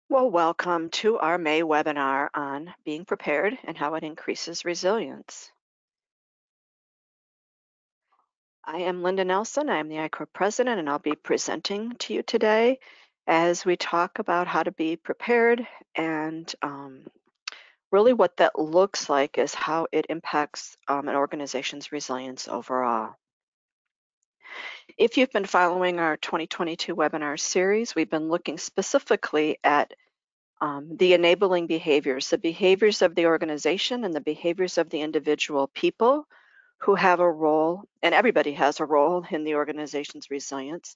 Well, welcome to our May webinar on being prepared and how it increases resilience. I am Linda Nelson. I am the Icor president, and I'll be presenting to you today as we talk about how to be prepared and really what that looks like is how it impacts an organization's resilience overall. If you've been following our 2022 webinar series, we've been looking specifically at the enabling behaviors, the behaviors of the organization and the behaviors of the individual people who have a role, and everybody has a role in the organization's resilience,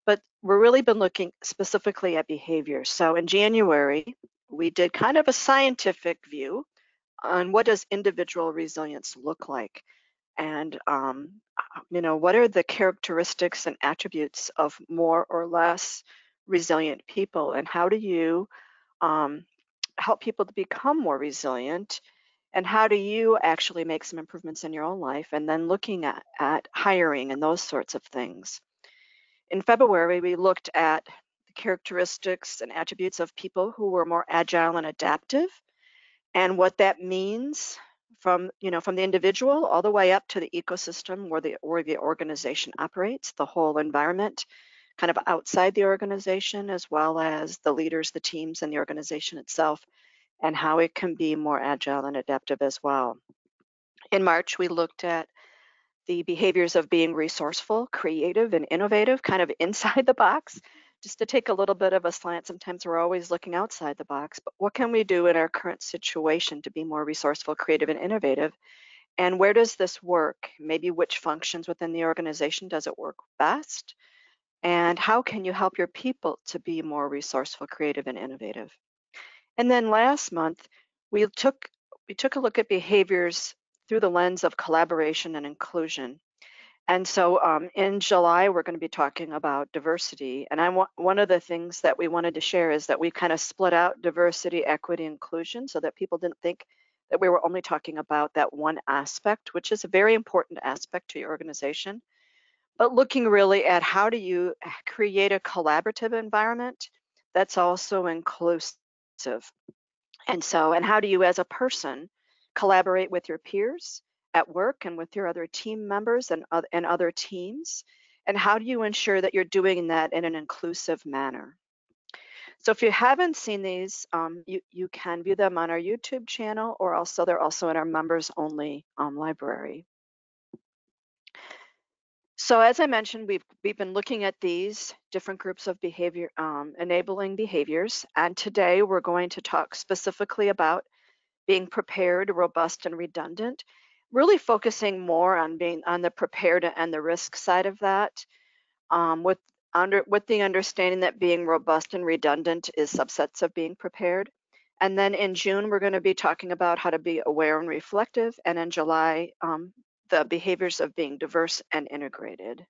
but we've really been looking specifically at behaviors. So in January, we did kind of a scientific view on what does individual resilience look like, and what are the characteristics and attributes of more or less resilient people, and how do you um, help people to become more resilient, and how do you actually make some improvements in your own life, and then looking at hiring and those sorts of things. In February, we looked at the characteristics and attributes of people who were more agile and adaptive, and what that means from the individual all the way up to the ecosystem where the organization operates, the whole environment, kind of outside the organization, as well as the leaders, the teams, and the organization itself, and how it can be more agile and adaptive as well. In March, we looked at the behaviors of being resourceful, creative, and innovative, kind of inside the box. Just to take a little bit of a slant, sometimes we're always looking outside the box, but what can we do in our current situation to be more resourceful, creative, and innovative? And where does this work? Maybe which functions within the organization does it work best? And how can you help your people to be more resourceful, creative, and innovative? And then last month, we took we took a look at behaviors through the lens of collaboration and inclusion. And so in July, we're going to be talking about diversity. And one of the things that we wanted to share is that we kind of split out diversity, equity, inclusion so that people didn't think that we were only talking about that one aspect, which is a very important aspect to your organization, but looking really at how do you create a collaborative environment that's also inclusive. And how do you as a person collaborate with your peers at work and with your other team members and other teams? And how do you ensure that you're doing that in an inclusive manner? So if you haven't seen these, you can view them on our YouTube channel, or also they're also in our members only library. So as I mentioned, we've been looking at these different groups of behavior, enabling behaviors, and today we're going to talk specifically about being prepared, robust, and redundant, really focusing more on being on the prepared and the risk side of that, with the understanding that being robust and redundant is subsets of being prepared. And then in June, we're going to be talking about how to be aware and reflective, and in July, the behaviors of being diverse and integrated.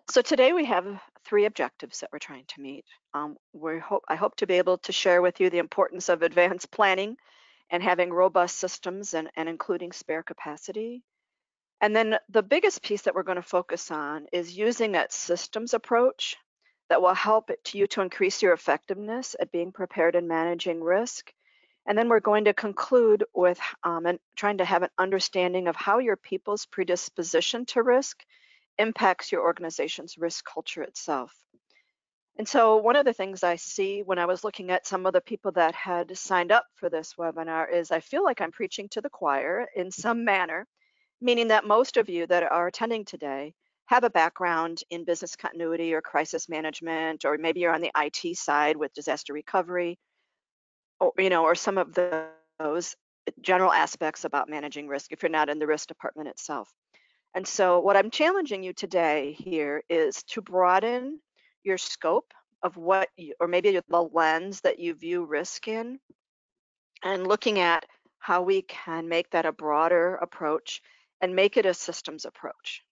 So today we have three objectives that we're trying to meet. I hope to be able to share with you the importance of advanced planning and having robust systems and including spare capacity. And then the biggest piece that we're going to focus on is using that systems approach that will help you to increase your effectiveness at being prepared and managing risk. And then we're going to conclude with trying to have an understanding of how your people's predisposition to risk impacts your organization's risk culture itself. And so one of the things I see when I was looking at some of the people that had signed up for this webinar is I feel like I'm preaching to the choir in some manner, meaning that most of you that are attending today have a background in business continuity or crisis management, or maybe you're on the IT side with disaster recovery, or some of those general aspects about managing risk if you're not in the risk department itself. And so what I'm challenging you today here is to broaden your scope of or maybe the lens that you view risk in, and looking at how we can make that a broader approach and make it a systems approach.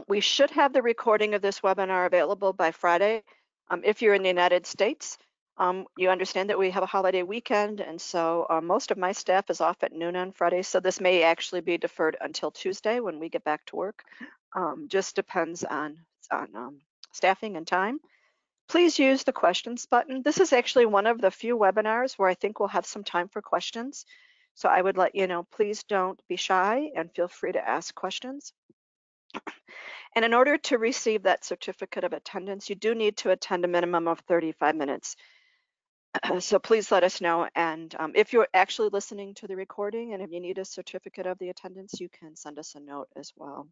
We should have the recording of this webinar available by Friday. If you're in the United States, You understand that we have a holiday weekend, and so most of my staff is off at noon on Friday, so this may actually be deferred until Tuesday when we get back to work. Just depends on staffing and time. Please use the questions button. This is actually one of the few webinars where I think we'll have some time for questions. So I would let you know, please don't be shy and feel free to ask questions. And in order to receive that certificate of attendance, you do need to attend a minimum of 35 minutes. So please let us know. And if you're actually listening to the recording and if you need a certificate of the attendance, you can send us a note as well.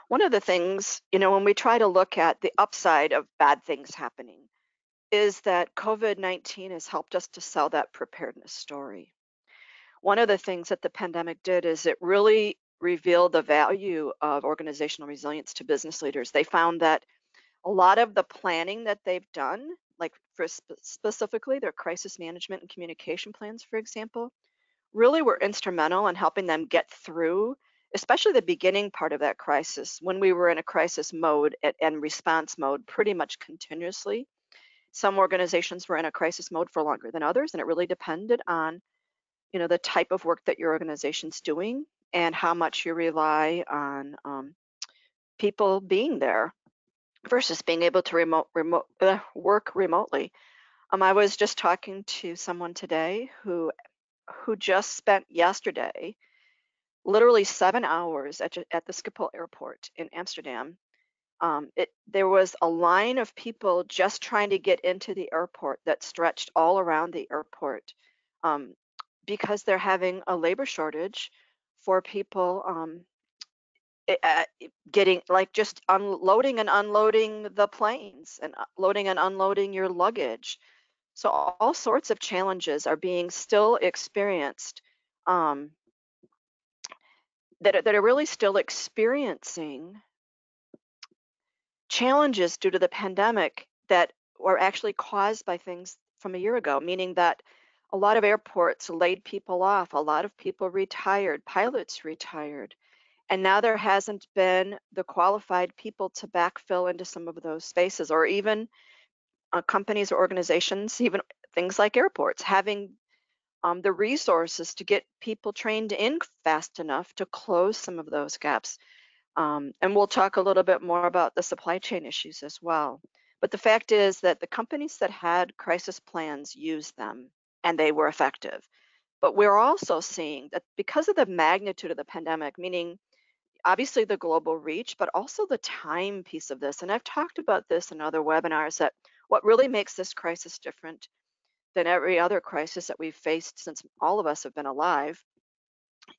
One of the things, when we try to look at the upside of bad things happening, is that COVID-19 has helped us to sell that preparedness story. One of the things that the pandemic did is it really revealed the value of organizational resilience to business leaders. They found that a lot of the planning that they've done, like for specifically their crisis management and communication plans, for example, really were instrumental in helping them get through, especially the beginning part of that crisis when we were in a crisis mode and response mode pretty much continuously. Some organizations were in a crisis mode for longer than others, and it really depended on, the type of work that your organization's doing and how much you rely on people being there versus being able to work remotely. I was just talking to someone today who just spent yesterday literally 7 hours at the Schiphol airport in Amsterdam. There was a line of people just trying to get into the airport that stretched all around the airport um, because they're having a labor shortage for people getting like just unloading and unloading the planes and loading and unloading your luggage. So all sorts of challenges are being still experienced um, that are really still experiencing challenges due to the pandemic that were actually caused by things from a year ago, meaning that a lot of airports laid people off, a lot of people retired, pilots retired, and now there hasn't been the qualified people to backfill into some of those spaces, or even companies or organizations, even things like airports, having the resources to get people trained in fast enough to close some of those gaps. And we'll talk a little bit more about the supply chain issues as well. But the fact is that the companies that had crisis plans used them and they were effective. But we're also seeing that because of the magnitude of the pandemic, meaning obviously the global reach, but also the time piece of this. And I've talked about this in other webinars that what really makes this crisis different than every other crisis that we've faced since all of us have been alive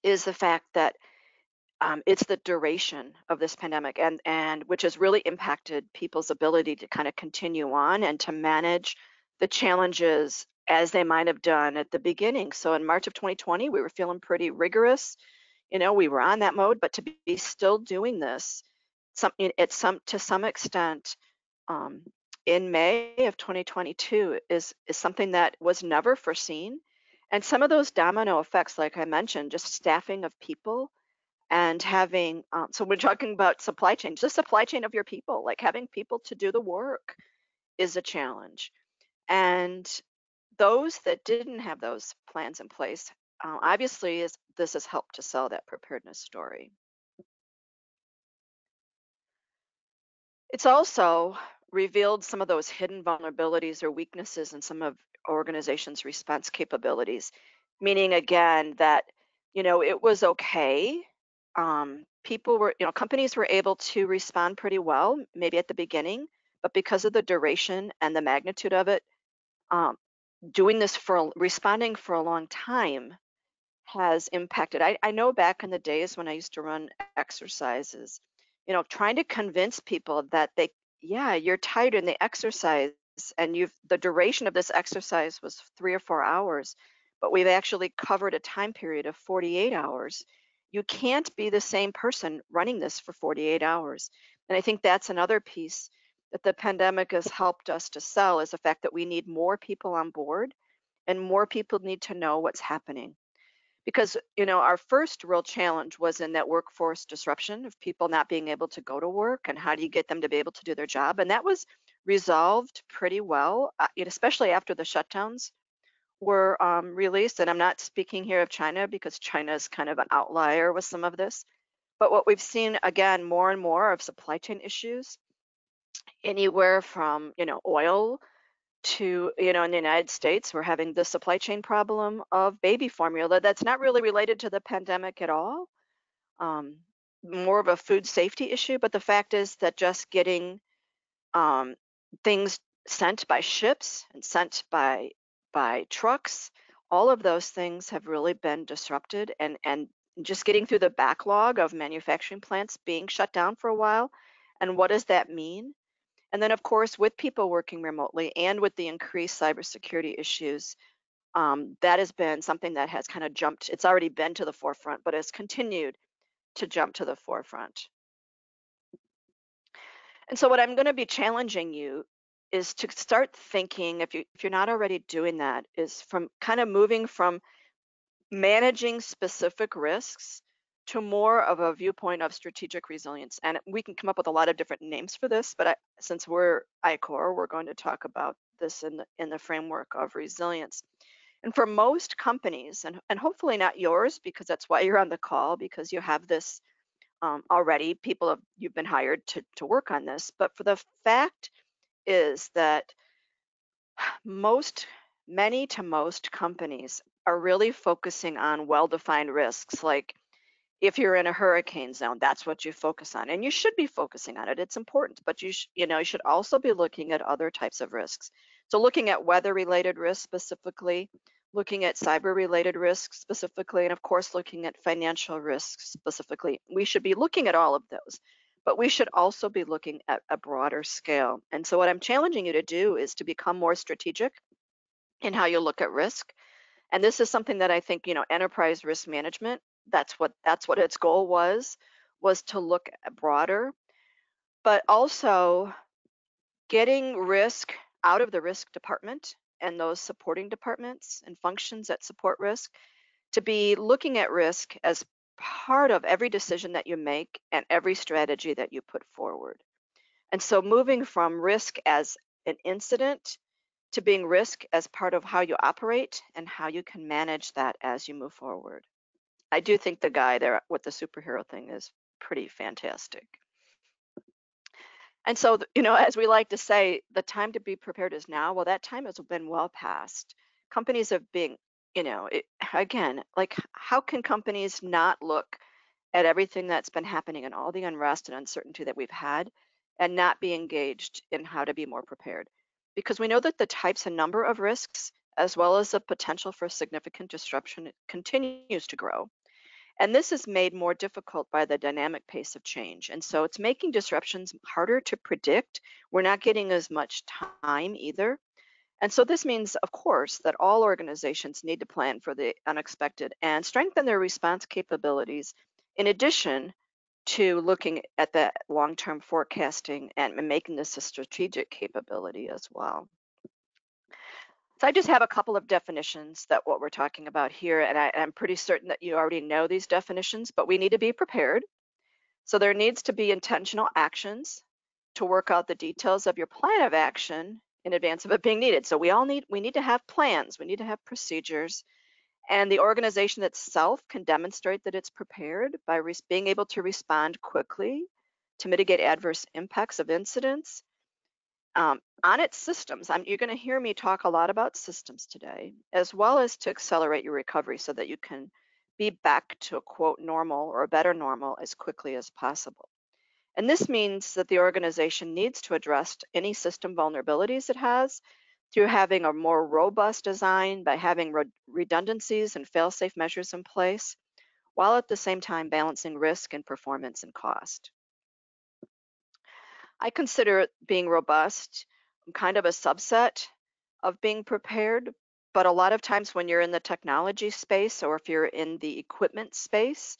is the fact that it's the duration of this pandemic and which has really impacted people's ability to kind of continue on and to manage the challenges as they might have done at the beginning. So in March of 2020, we were feeling pretty rigorous. We were on that mode, but to be still doing this to some extent um, in May of 2022 is something that was never foreseen. And some of those domino effects, like I mentioned, just staffing of people and having so we're talking about supply chain, just supply chain of your people, like having people to do the work is a challenge. And those that didn't have those plans in place, obviously this has helped to sell that preparedness story. It's also revealed some of those hidden vulnerabilities or weaknesses in some of organizations' response capabilities, meaning again that, it was okay. Companies were able to respond pretty well, maybe at the beginning, but because of the duration and the magnitude of it, um, responding for a long time has impacted. I know back in the days when I used to run exercises, trying to convince people that yeah, you're tired in the exercise and the duration of this exercise was 3 or 4 hours, but we've actually covered a time period of 48 hours. You can't be the same person running this for 48 hours. And I think that's another piece that the pandemic has helped us to sell is the fact that we need more people on board and more people need to know what's happening because our first real challenge was in that workforce disruption of people not being able to go to work and how do you get them to be able to do their job, and that was resolved pretty well, especially after the shutdowns were released. And I'm not speaking here of China because China is kind of an outlier with some of this. But what we've seen, again, more and more of supply chain issues, anywhere from, oil to, in the United States, we're having the supply chain problem of baby formula that's not really related to the pandemic at all. Um, More of a food safety issue, but the fact is that just getting um, things sent by ships and sent by trucks, all of those things have really been disrupted, and just getting through the backlog of manufacturing plants being shut down for a while. And what does that mean? And then, of course, with people working remotely and with the increased cybersecurity issues, that has been something that has kind of jumped. It's already been to the forefront, but has continued to jump to the forefront. And so what I'm going to be challenging you is to start thinking, if you're not already doing that, is from kind of moving from managing specific risks to more of a viewpoint of strategic resilience. And we can come up with a lot of different names for this, but since we're Icor, we're going to talk about this in the framework of resilience. And for most companies, and hopefully not yours, because that's why you're on the call, because you have this already, you've been hired to work on this. But for the fact is that many to most companies are really focusing on well-defined risks. Like if you're in a hurricane zone, that's what you focus on, and you should be focusing on it. It's important, but you should also be looking at other types of risks. So looking at weather-related risks specifically, looking at cyber-related risks specifically, and of course looking at financial risks specifically. We should be looking at all of those, but we should also be looking at a broader scale. And so what I'm challenging you to do is to become more strategic in how you look at risk. And this is something that I think, enterprise risk management, that's what its goal was to look at broader, but also getting risk out of the risk department and those supporting departments and functions that support risk, to be looking at risk as part of every decision that you make and every strategy that you put forward. And so moving from risk as an incident to being risk as part of how you operate and how you can manage that as you move forward. I do think the guy there with the superhero thing is pretty fantastic. And so, as we like to say, the time to be prepared is now. Well, that time has been well past. Companies have been, again, like how can companies not look at everything that's been happening and all the unrest and uncertainty that we've had and not be engaged in how to be more prepared? Because we know that the types and number of risks, as well as the potential for significant disruption, continues to grow. And this is made more difficult by the dynamic pace of change. And so it's making disruptions harder to predict. We're not getting as much time either. And so this means, of course, that all organizations need to plan for the unexpected and strengthen their response capabilities, in addition to looking at the long-term forecasting and making this a strategic capability as well. So I just have a couple of definitions that what we're talking about here, and I'm pretty certain that you already know these definitions, but we need to be prepared. So there needs to be intentional actions to work out the details of your plan of action in advance of it being needed. So we need to have plans, we need to have procedures, and the organization itself can demonstrate that it's prepared by being able to respond quickly to mitigate adverse impacts of incidents on its systems. You're going to hear me talk a lot about systems today, as well as to accelerate your recovery so that you can be back to a quote normal or a better normal as quickly as possible. And this means that the organization needs to address any system vulnerabilities it has through having a more robust design, by having redundancies and fail-safe measures in place, while at the same time balancing risk and performance and cost. I consider being robust kind of a subset of being prepared, but a lot of times when you're in the technology space or if you're in the equipment space,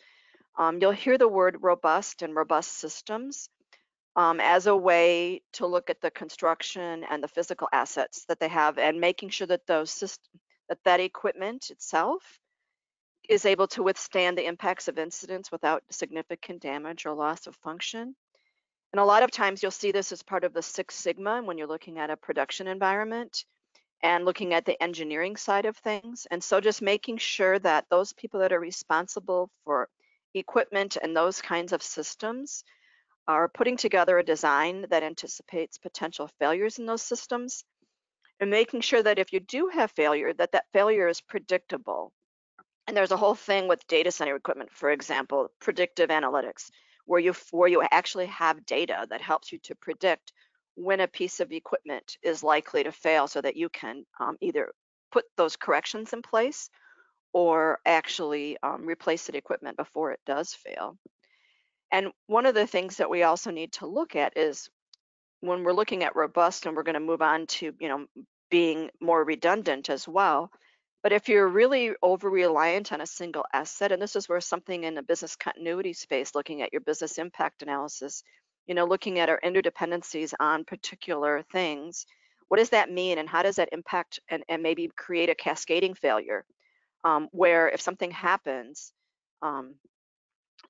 you'll hear the word robust and robust systems as a way to look at the construction and the physical assets that they have and making sure that that equipment itself is able to withstand the impacts of incidents without significant damage or loss of function. And a lot of times you'll see this as part of the Six Sigma when you're looking at a production environment and looking at the engineering side of things. And so just making sure that those people that are responsible for equipment and those kinds of systems are putting together a design that anticipates potential failures in those systems and making sure that if you do have failure, that that failure is predictable. And there's a whole thing with data center equipment, for example, predictive analytics, where you actually have data that helps you to predict when a piece of equipment is likely to fail, so that you can either put those corrections in place or actually replace the equipment before it does fail. And one of the things that we also need to look at is when we're looking at robust, and we're going to move on to, being more redundant as well. But if you're really over reliant on a single asset, and this is where something in the business continuity space, looking at your business impact analysis, looking at our interdependencies on particular things, what does that mean, and how does that impact and maybe create a cascading failure, where if something happens, um,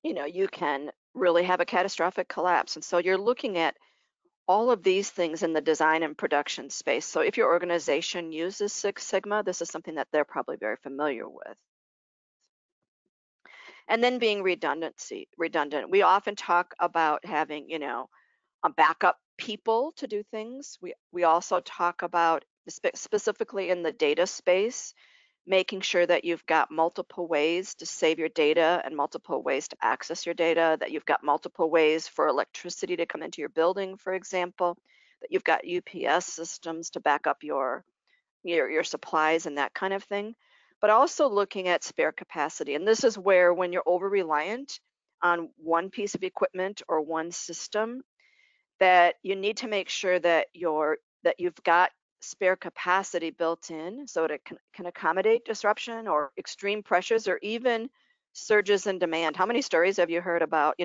you can really have a catastrophic collapse. And so you're looking at all of these things in the design and production space. So if your organization uses Six Sigma, this is something that they're probably very familiar with. And then being redundant. We often talk about having, a backup people to do things. We also talk about specifically in the data space, making sure that you've got multiple ways to save your data and multiple ways to access your data, that you've got multiple ways for electricity to come into your building, for example, that you've got UPS systems to back up your supplies and that kind of thing. But also looking at spare capacity. And this is where, when you're over reliant on one piece of equipment or one system, that you need to make sure that you've got spare capacity built in, so that it can accommodate disruption or extreme pressures or even surges in demand. How many stories have you heard about,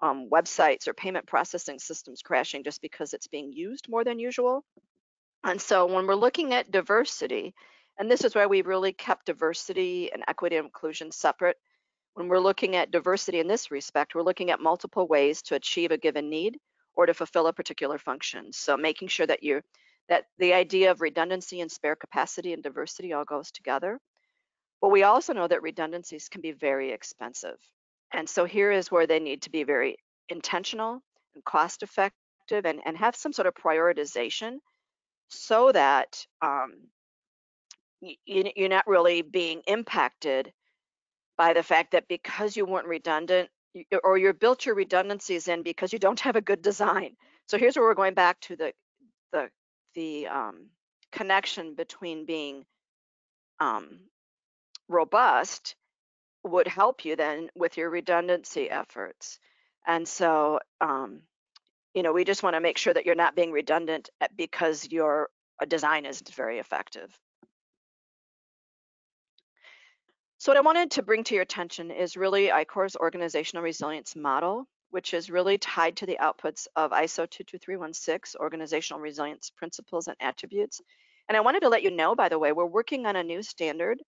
websites or payment processing systems crashing just because it's being used more than usual? And so when we're looking at diversity, and this is why we really kept diversity and equity and inclusion separate. When we're looking at diversity in this respect, we're looking at multiple ways to achieve a given need or to fulfill a particular function. So making sure that the idea of redundancy and spare capacity and diversity all goes together. But we also know that redundancies can be very expensive. And so here is where they need to be very intentional and cost effective, and have some sort of prioritization, so that you're not really being impacted by the fact that because you weren't redundant, or you built your redundancies in because you don't have a good design. So here's where we're going back to the connection between being um, robust would help you then with your redundancy efforts. And so we just want to make sure that you're not being redundant because your design isn't very effective. So what I wanted to bring to your attention is really Icor's organizational resilience model, which is really tied to the outputs of ISO 22316, organizational resilience principles and attributes. And I wanted to let you know, by the way, we're working on a new standard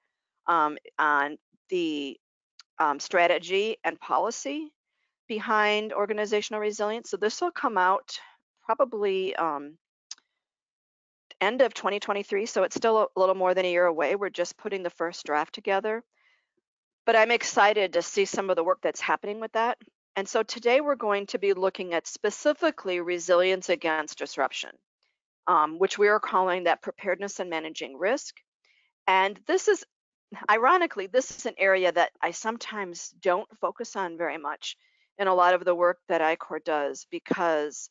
on the strategy and policy behind organizational resilience. So this will come out probably end of 2023. So it's still a little more than a year away. We're just putting the first draft together. But I'm excited to see some of the work that's happening with that. And so today we're going to be looking at specifically resilience against disruption, which we are calling that preparedness and managing risk. And this is, ironically, this is an area that I sometimes don't focus on very much in a lot of the work that Icor does, because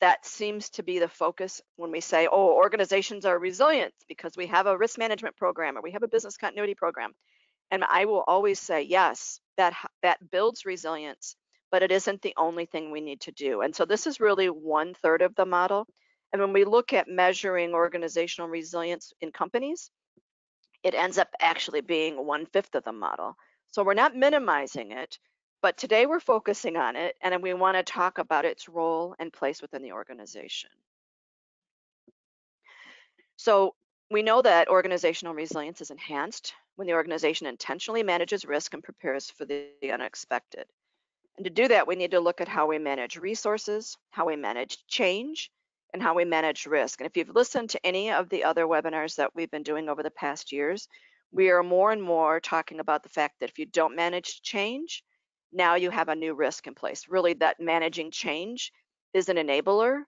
that seems to be the focus when we say, oh, organizations are resilient because we have a risk management program or we have a business continuity program. And I will always say, yes, that builds resilience, but it isn't the only thing we need to do. And so this is really 1/3 of the model. And when we look at measuring organizational resilience in companies, it ends up actually being 1/5 of the model. So we're not minimizing it, but today we're focusing on it, and we want to talk about its role and place within the organization. So we know that organizational resilience is enhanced when the organization intentionally manages risk and prepares for the unexpected. And to do that, we need to look at how we manage resources, how we manage change, and how we manage risk. And if you've listened to any of the other webinars that we've been doing over the past years, we are more and more talking about the fact that if you don't manage change, now you have a new risk in place. Really, that managing change is an enabler.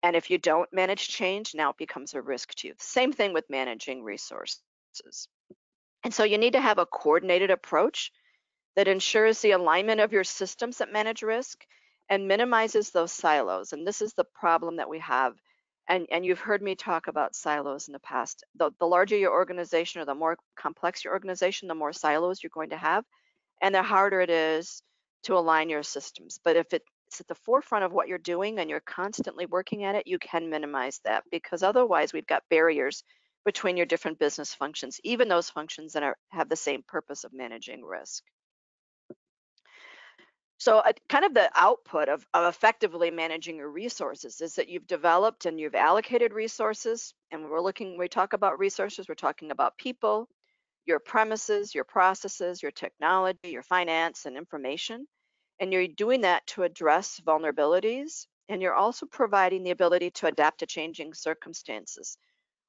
And if you don't manage change, now it becomes a risk to you. Same thing with managing resources. And so you need to have a coordinated approach that ensures the alignment of your systems that manage risk and minimizes those silos. And this is the problem that we have. And you've heard me talk about silos in the past. The larger your organization or the more complex your organization, the more silos you're going to have, and the harder it is to align your systems. But if it's at the forefront of what you're doing and you're constantly working at it, you can minimize that, because otherwise we've got barriers between your different business functions, even those functions that have the same purpose of managing risk. So kind of the output of effectively managing your resources is that you've developed and you've allocated resources. And when we talk about resources, we're talking about people, your premises, your processes, your technology, your finance and information. And you're doing that to address vulnerabilities. And you're also providing the ability to adapt to changing circumstances,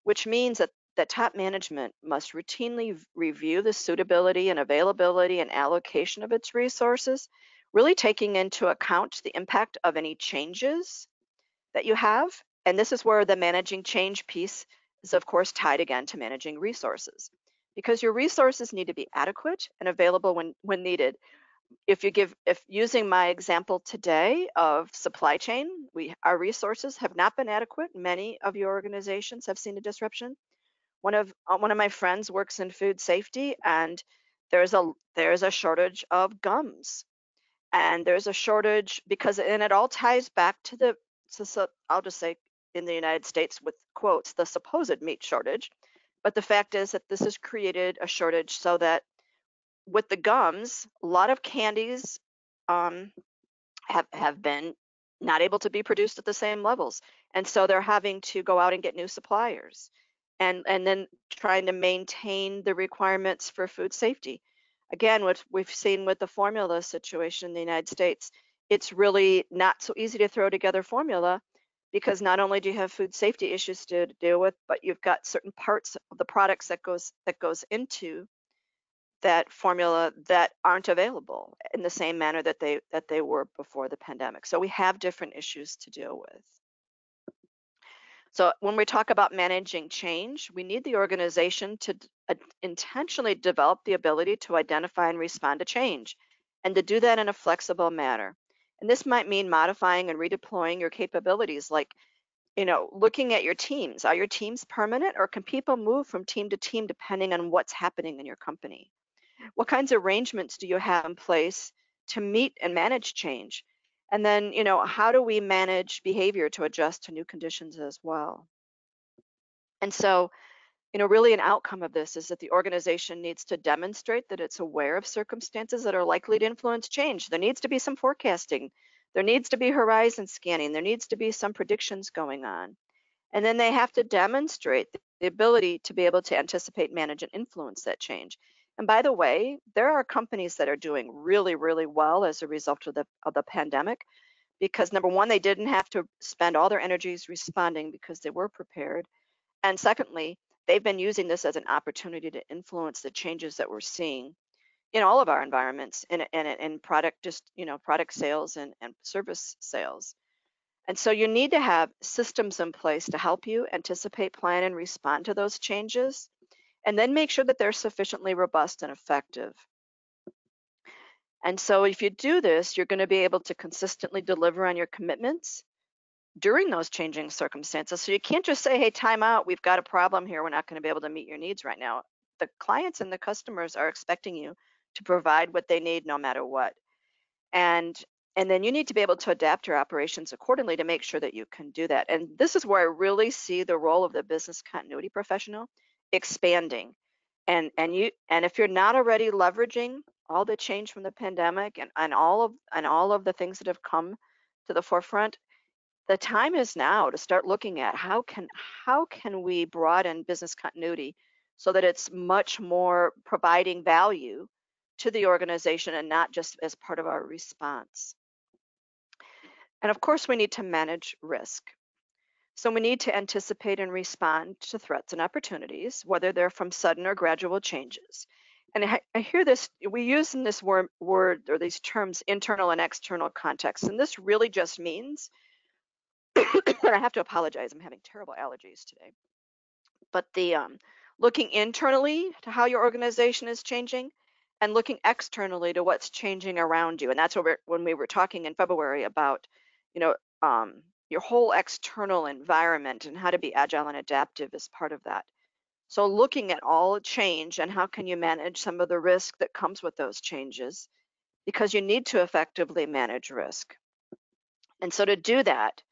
which means that top management must routinely review the suitability and availability and allocation of its resources, really taking into account the impact of any changes that you have. And this is where the managing change piece is, of course, tied again to managing resources, because your resources need to be adequate and available when needed. If using my example today of supply chain, our resources have not been adequate. Many of your organizations have seen a disruption. One of my friends works in food safety, and there's a shortage of gums, and there's a shortage and it all ties back to I'll just say, in the United States with quotes, the supposed meat shortage. But the fact is that this has created a shortage, so that with the gums, a lot of candies um, have been not able to be produced at the same levels, and so they're having to go out and get new suppliers, and then trying to maintain the requirements for food safety. Again, what we've seen with the formula situation in the United States, it's really not so easy to throw together formula, because not only do you have food safety issues to deal with, but you've got certain parts of the products that goes into that formula that aren't available in the same manner that they were before the pandemic. So we have different issues to deal with. So when we talk about managing change, we need the organization to intentionally develop the ability to identify and respond to change, and to do that in a flexible manner. And this might mean modifying and redeploying your capabilities, like, looking at your teams. Are your teams permanent, or can people move from team to team depending on what's happening in your company? What kinds of arrangements do you have in place to meet and manage change? And then, how do we manage behavior to adjust to new conditions as well? And so, really an outcome of this is that the organization needs to demonstrate that it's aware of circumstances that are likely to influence change. There needs to be some forecasting. There needs to be horizon scanning. There needs to be some predictions going on. And then they have to demonstrate the ability to be able to anticipate, manage, and influence that change. And by the way, there are companies that are doing really, really well as a result of the pandemic, because number one, they didn't have to spend all their energies responding because they were prepared. And secondly, they've been using this as an opportunity to influence the changes that we're seeing in all of our environments, in product sales and service sales. And so you need to have systems in place to help you anticipate, plan, and respond to those changes, and then make sure that they're sufficiently robust and effective. And so if you do this, you're going to be able to consistently deliver on your commitments during those changing circumstances. So you can't just say, hey, time out, we've got a problem here, we're not going to be able to meet your needs right now. The clients and the customers are expecting you to provide what they need no matter what. And then you need to be able to adapt your operations accordingly to make sure that you can do that. And this is where I really see the role of the business continuity professional expanding. And if you're not already leveraging all the change from the pandemic and all of the things that have come to the forefront, the time is now to start looking at how can we broaden business continuity so that it's much more providing value to the organization and not just as part of our response. And of course, we need to manage risk. So we need to anticipate and respond to threats and opportunities, whether they're from sudden or gradual changes. And I hear this, we use in this word or these terms, internal and external context. And this really just means, and I have to apologize, I'm having terrible allergies today. But the looking internally to how your organization is changing and looking externally to what's changing around you. And that's what when we were talking in February about, you know, your whole external environment and how to be agile and adaptive is part of that. So looking at all change and how can you manage some of the risk that comes with those changes, because you need to effectively manage risk. And so to do that,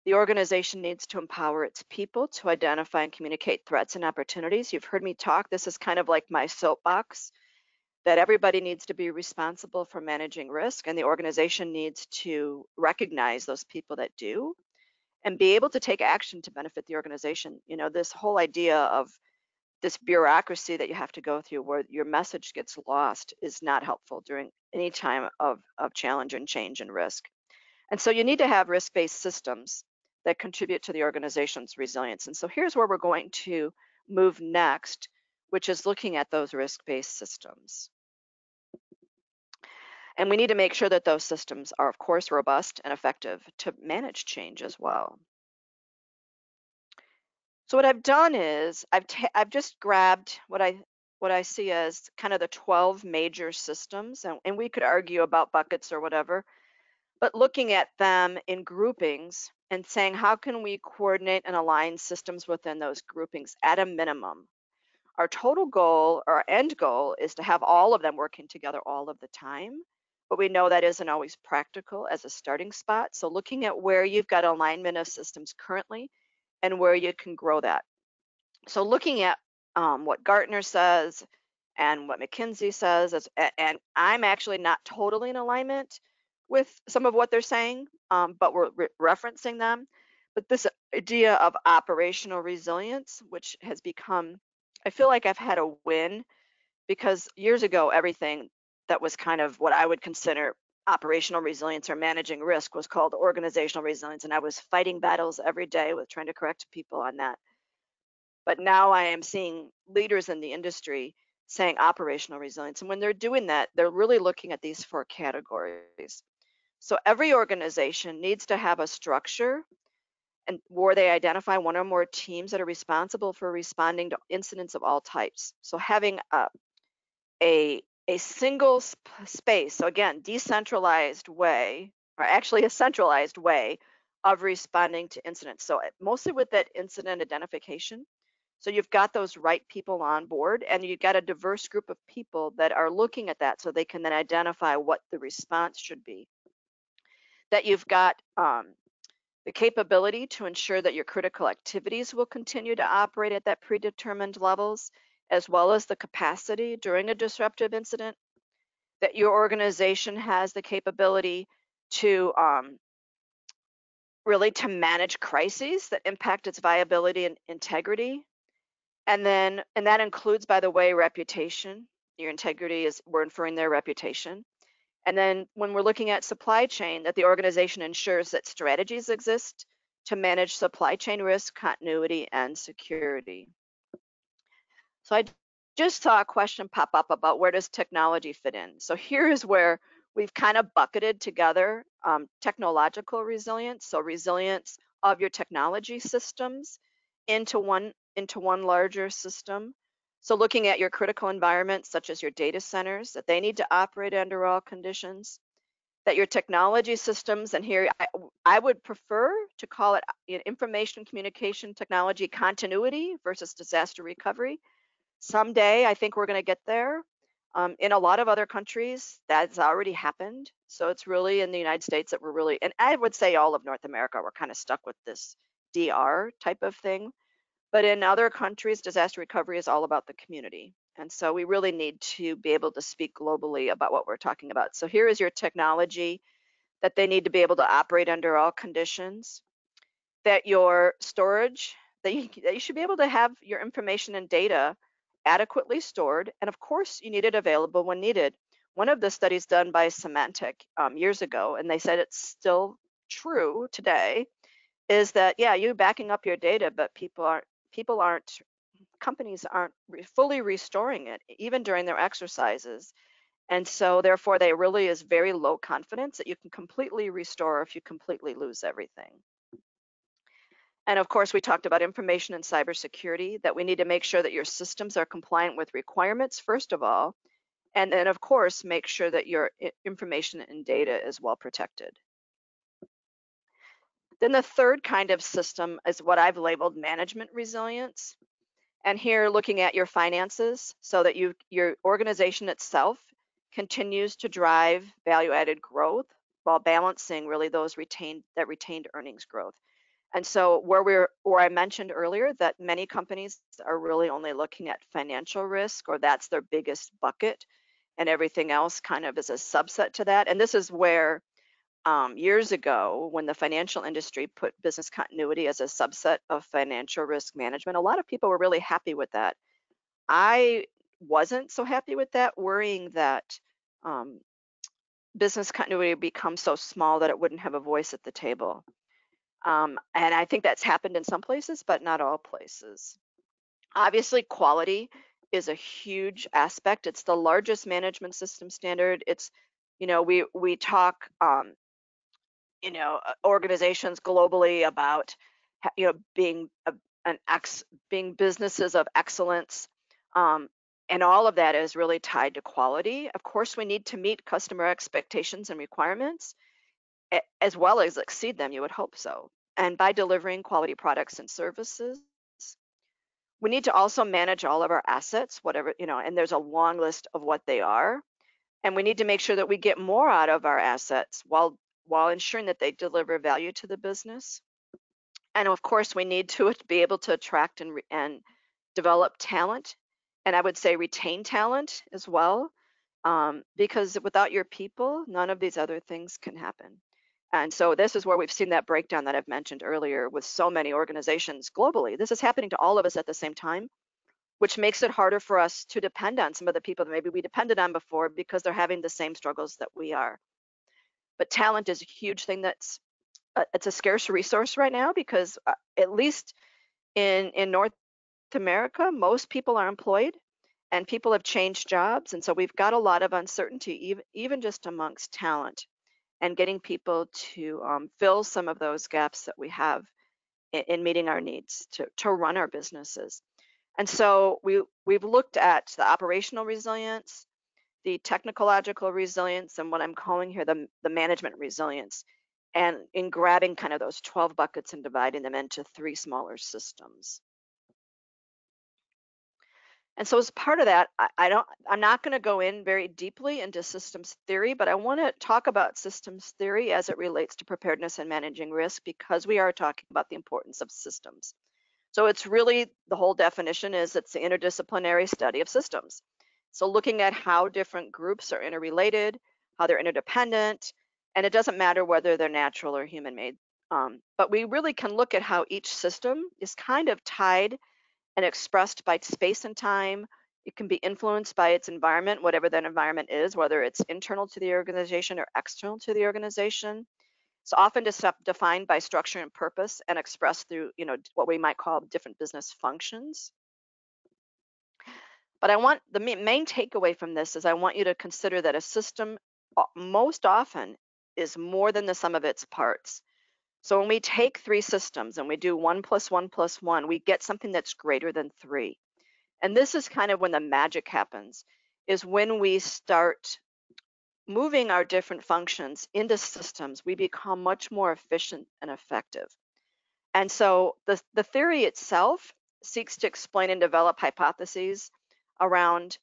the organization needs to empower its people to identify and communicate threats and opportunities. You've heard me talk. This is kind of like my soapbox, that everybody needs to be responsible for managing risk, and the organization needs to recognize those people that do and be able to take action to benefit the organization. You know, this whole idea of this bureaucracy that you have to go through where your message gets lost is not helpful during any time of challenge and change and risk. And so you need to have risk-based systems that contribute to the organization's resilience. And so here's where we're going to move next, which is looking at those risk-based systems. And we need to make sure that those systems are, of course, robust and effective to manage change as well. So what I've done is I've just grabbed what I see as kind of the 12 major systems, and we could argue about buckets or whatever, but looking at them in groupings and saying, how can we coordinate and align systems within those groupings at a minimum? Our total goal, our end goal, is to have all of them working together all of the time, but we know that isn't always practical as a starting spot. So looking at where you've got alignment of systems currently and where you can grow that. So looking at what Gartner says and what McKinsey says, and I'm actually not totally in alignment with some of what they're saying, but we're referencing them. But this idea of operational resilience, which has become, I feel like I've had a win, because years ago, everything that was kind of what I would consider operational resilience or managing risk was called organizational resilience. And I was fighting battles every day with trying to correct people on that. But now I am seeing leaders in the industry saying operational resilience. And when they're doing that, they're really looking at these 4 categories. So every organization needs to have a structure and where they identify one or more teams that are responsible for responding to incidents of all types. So having a single space, so again, decentralized way, or actually a centralized way of responding to incidents. So mostly with that incident identification. So you've got those right people on board, and you've got a diverse group of people that are looking at that so they can then identify what the response should be. That you've got the capability to ensure that your critical activities will continue to operate at that predetermined levels, as well as the capacity during a disruptive incident. That your organization has the capability to really to manage crises that impact its viability and integrity. And that includes, by the way, reputation. Your integrity is, we're inferring their reputation. And then when we're looking at supply chain, that the organization ensures that strategies exist to manage supply chain risk, continuity, and security. So I just saw a question pop up about where does technology fit in. So here is where we've kind of bucketed together technological resilience, so resilience of your technology systems into one larger system. So looking at your critical environments, such as your data centers, that they need to operate under all conditions, that your technology systems, and here I would prefer to call it information communication technology continuity versus disaster recovery. Someday, I think we're going to get there. In a lot of other countries, that's already happened. So it's really in the United States that we're really, and I would say all of North America, we're kind of stuck with this DR type of thing. But in other countries, disaster recovery is all about the community. And so we really need to be able to speak globally about what we're talking about. So here is your technology, that they need to be able to operate under all conditions, that your storage, that you should be able to have your information and data adequately stored, and of course, you need it available when needed. One of the studies done by Symantec years ago, and they said it's still true today, is that yeah, you backing up your data, but people aren't companies aren't fully restoring it even during their exercises. And so therefore there really is very low confidence that you can completely restore if you completely lose everything. And of course, we talked about information and cybersecurity, that we need to make sure that your systems are compliant with requirements, first of all, and then of course, make sure that your information and data is well protected. Then the third kind of system is what I've labeled management resilience. And here looking at your finances so that your organization itself continues to drive value added growth while balancing really those retained earnings growth. And so where I mentioned earlier that many companies are really only looking at financial risk, or that's their biggest bucket, and everything else kind of is a subset to that. And this is where years ago, when the financial industry put business continuity as a subset of financial risk management, a lot of people were really happy with that. I wasn't so happy with that, worrying that um, business continuity would become so small that it wouldn't have a voice at the table. And I think that's happened in some places, but not all places. Obviously, quality is a huge aspect. It's the largest management system standard. It's, we talk organizations globally about being being businesses of excellence, um, and all of that is really tied to quality. Of course, we need to meet customer expectations and requirements, as well as exceed them. You would hope so. And by delivering quality products and services, we need to also manage all of our assets, whatever, and there's a long list of what they are. And we need to make sure that we get more out of our assets while ensuring that they deliver value to the business. And of course, we need to be able to attract and develop talent, and I would say retain talent as well, because without your people, none of these other things can happen. And so this is where we've seen that breakdown that I've mentioned earlier with so many organizations globally. This is happening to all of us at the same time, which makes it harder for us to depend on some of the people that maybe we depended on before because they're having the same struggles that we are. But talent is a huge thing it's a scarce resource right now because at least in North America, most people are employed and people have changed jobs. And so we've got a lot of uncertainty, even just amongst talent, and getting people to fill some of those gaps that we have in meeting our needs to run our businesses. And so we've looked at the operational resilience, the technological resilience, and what I'm calling here the management resilience, and in grabbing kind of those 12 buckets and dividing them into 3 smaller systems. And so as part of that, I'm not going to go in very deeply into systems theory, but I want to talk about systems theory as it relates to preparedness and managing risk, because we are talking about the importance of systems. So it's really, the whole definition is it's the interdisciplinary study of systems. So looking at how different groups are interrelated, how they're interdependent, and it doesn't matter whether they're natural or human made. But we really can look at how each system is kind of tied and expressed by space and time. It can be influenced by its environment, whatever that environment is, whether it's internal to the organization or external to the organization. It's often defined by structure and purpose and expressed through, what we might call different business functions. But I want the main takeaway from this is I want you to consider that a system most often is more than the sum of its parts. So when we take 3 systems and we do 1 + 1 + 1, we get something that's greater than 3. And this is kind of when the magic happens, is when we start moving our different functions into systems, we become much more efficient and effective. And so the theory itself seeks to explain and develop hypotheses around,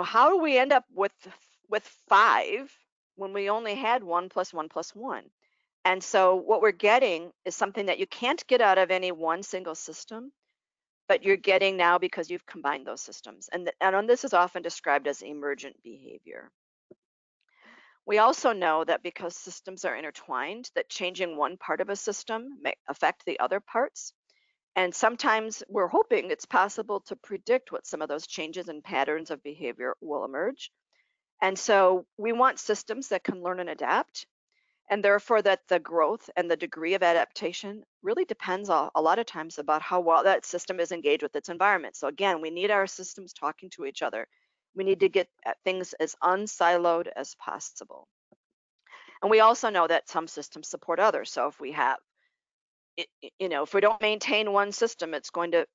how do we end up with 5 when we only had 1 + 1 + 1? And so what we're getting is something that you can't get out of any one single system, but you're getting now because you've combined those systems. And this is often described as emergent behavior. We also know that because systems are intertwined, that changing one part of a system may affect the other parts. And sometimes we're hoping it's possible to predict what some of those changes and patterns of behavior will emerge. And so we want systems that can learn and adapt, and therefore that the growth and the degree of adaptation really depends a lot of times about how well that system is engaged with its environment. So again, we need our systems talking to each other. We need to get at things as unsiloed as possible. And we also know that some systems support others. So if we have, if we don't maintain one system, it's going to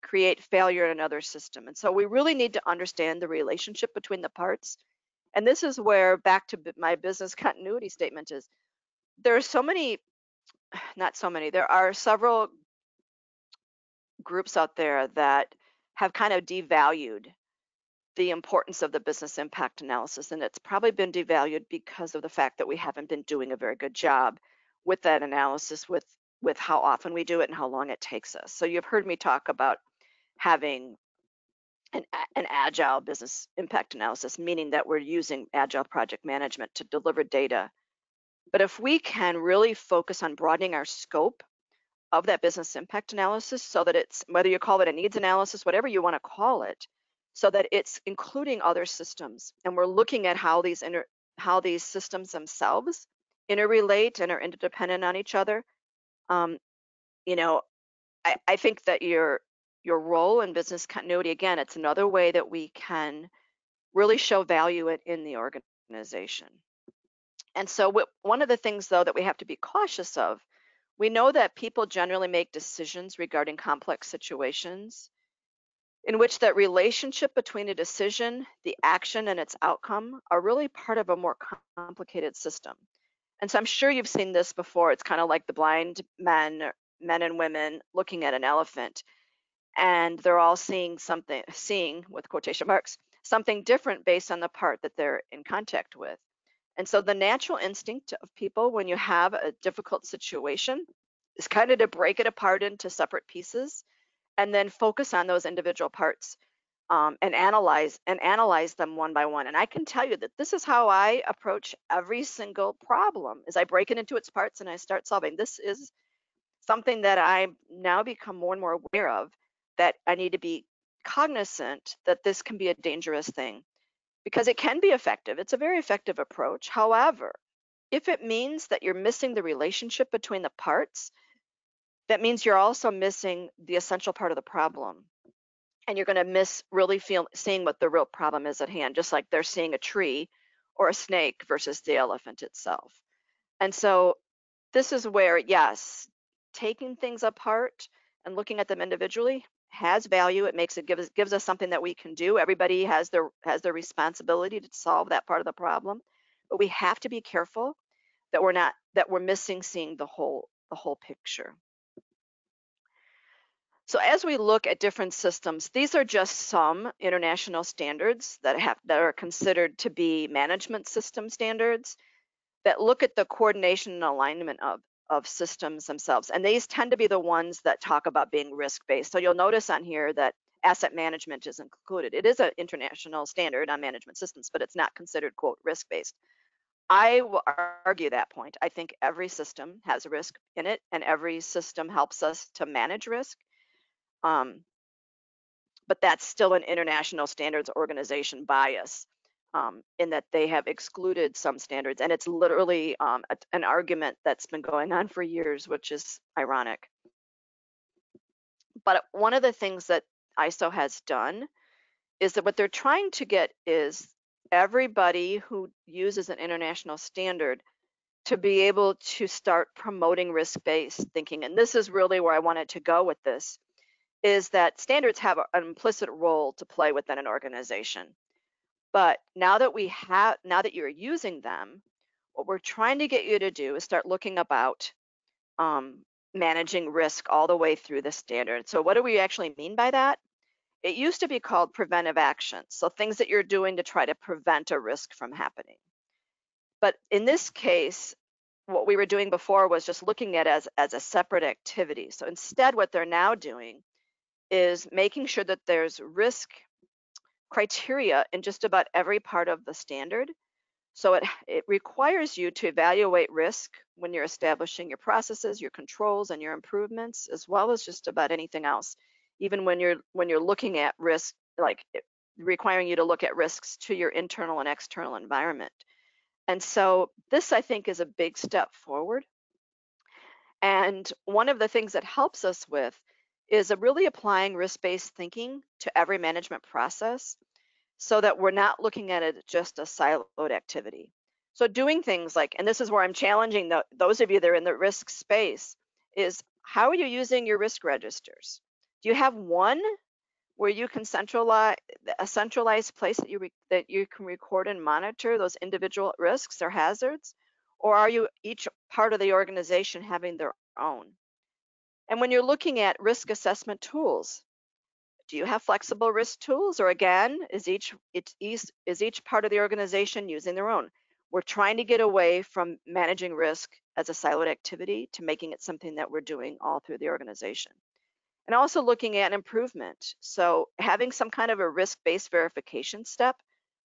create failure in another system. And so we really need to understand the relationship between the parts. And this is where, back to my business continuity statement, is there are so many, not so many, there are several groups out there that have kind of devalued the importance of the business impact analysis. And it's probably been devalued because of the fact that we haven't been doing a very good job with that analysis, with how often we do it and how long it takes us. So you've heard me talk about having an agile business impact analysis, meaning that we're using agile project management to deliver data. But if we can really focus on broadening our scope of that business impact analysis, so that it's, whether you call it a needs analysis, whatever you want to call it, so that it's including other systems, and we're looking at how these systems themselves interrelate and are interdependent on each other. Um, you know, I think that your role in business continuity, again, it's another way that we can really show value in the organization. And so one of the things, though, that we have to be cautious of, we know that people generally make decisions regarding complex situations in which that relationship between a decision, the action, and its outcome are really part of a more complicated system. And so I'm sure you've seen this before. It's kind of like the blind men and women looking at an elephant, and they're all seeing with quotation marks, something different based on the part that they're in contact with. And so the natural instinct of people when you have a difficult situation is kind of to break it apart into separate pieces and then focus on those individual parts, and analyze them one by one. And I can tell you that this is how I approach every single problem, is I break it into its parts and I start solving. This is something that I now become more and more aware of, that I need to be cognizant that this can be a dangerous thing, because it can be effective. It's a very effective approach. However, if it means that you're missing the relationship between the parts, that means you're also missing the essential part of the problem. And you're going to miss really seeing what the real problem is at hand, just like they're seeing a tree or a snake versus the elephant itself. And so this is where, yes, taking things apart and looking at them individually has value. It gives us something that we can do. Everybody has their responsibility to solve that part of the problem, but we have to be careful that we're missing seeing the whole picture. So as we look at different systems, these are just some international standards that are considered to be management system standards that look at the coordination and alignment of systems themselves. And these tend to be the ones that talk about being risk-based. So you'll notice on here that asset management is included. It is an international standard on management systems, but it's not considered, quote, risk-based. I will argue that point. I think every system has risk in it, and every system helps us to manage risk. But that's still an international standards organization bias, in that they have excluded some standards. And it's literally an argument that's been going on for years, which is ironic. But one of the things that ISO has done is that what they're trying to get is everybody who uses an international standard to be able to start promoting risk-based thinking. And this is really where I wanted to go with this, is that standards have an implicit role to play within an organization. But now that you're using them, what we're trying to get you to do is start looking about managing risk all the way through the standard. So what do we actually mean by that? It used to be called preventive actions, so things that you're doing to try to prevent a risk from happening. But in this case, what we were doing before was just looking at it as a separate activity. So instead, what they're now doing is making sure that there's risk criteria in just about every part of the standard. So it requires you to evaluate risk when you're establishing your processes, your controls, and your improvements, as well as just about anything else. Even when you're looking at risk, like requiring you to look at risks to your internal and external environment. And so this, I think, is a big step forward. And one of the things that helps us with is really applying risk-based thinking to every management process so that we're not looking at it just a siloed activity. So doing things like, and this is where I'm challenging those of you that are in the risk space, is how are you using your risk registers? Do you have one where you can centralize a centralized place that you can record and monitor those individual risks or hazards, or are you each part of the organization having their own? And when you're looking at risk assessment tools, do you have flexible risk tools, or again, is each part of the organization using their own? We're trying to get away from managing risk as a siloed activity to making it something that we're doing all through the organization. And also looking at improvement. So having some kind of a risk-based verification step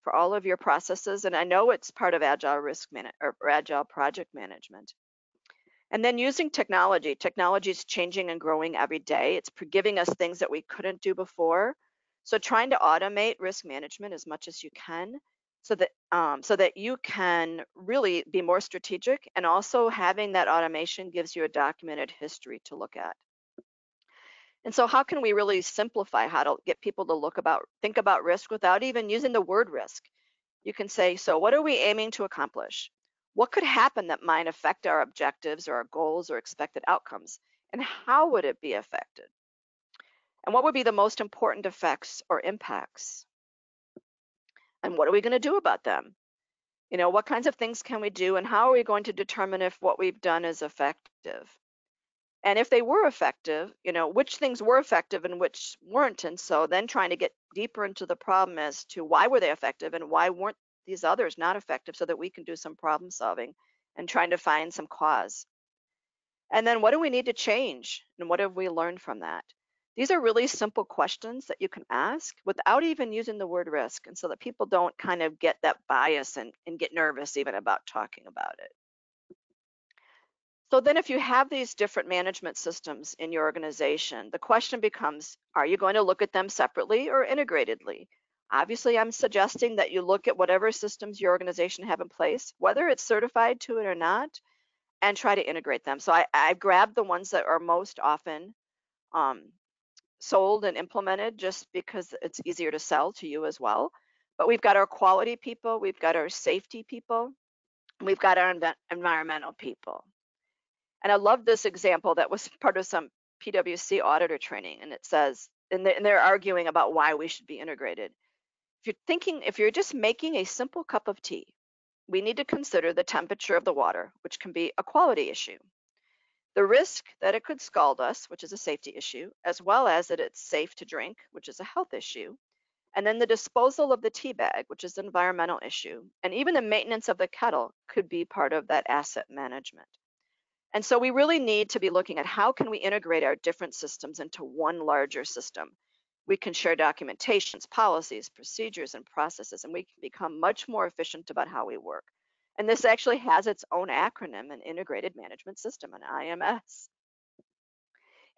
for all of your processes, and I know it's part of Agile or Agile project management. And then using technology. Technology is changing and growing every day. It's giving us things that we couldn't do before. So trying to automate risk management as much as you can so that you can really be more strategic, and also having that automation gives you a documented history to look at. And so how can we really simplify how to get people to think about risk without even using the word risk? You can say, so what are we aiming to accomplish? What could happen that might affect our objectives or our goals or expected outcomes? And how would it be affected? And what would be the most important effects or impacts? And what are we going to do about them? What kinds of things can we do, and how are we going to determine if what we've done is effective? And if they were effective, which things were effective and which weren't. And so then trying to get deeper into the problem as to why were they effective and why weren't these others not effective, so that we can do some problem solving and trying to find some cause. And then what do we need to change? And what have we learned from that? These are really simple questions that you can ask without even using the word risk, and so that people don't kind of get that bias and get nervous even about talking about it. So then if you have these different management systems in your organization, the question becomes, are you going to look at them separately or integratedly? Obviously, I'm suggesting that you look at whatever systems your organization have in place, whether it's certified to it or not, and try to integrate them. So I've grabbed the ones that are most often sold and implemented, just because it's easier to sell to you as well. But we've got our quality people, we've got our safety people, we've got our environmental people. And I love this example that was part of some PwC auditor training. And it says, and they're arguing about why we should be integrated. If you're just making a simple cup of tea, we need to consider the temperature of the water, which can be a quality issue, the risk that it could scald us, which is a safety issue, as well as that it's safe to drink, which is a health issue, and then the disposal of the tea bag, which is an environmental issue, and even the maintenance of the kettle could be part of that asset management. And so we really need to be looking at how can we integrate our different systems into one larger system. We can share documentations, policies, procedures, and processes, and we can become much more efficient about how we work. And this actually has its own acronym, an Integrated Management System, an IMS.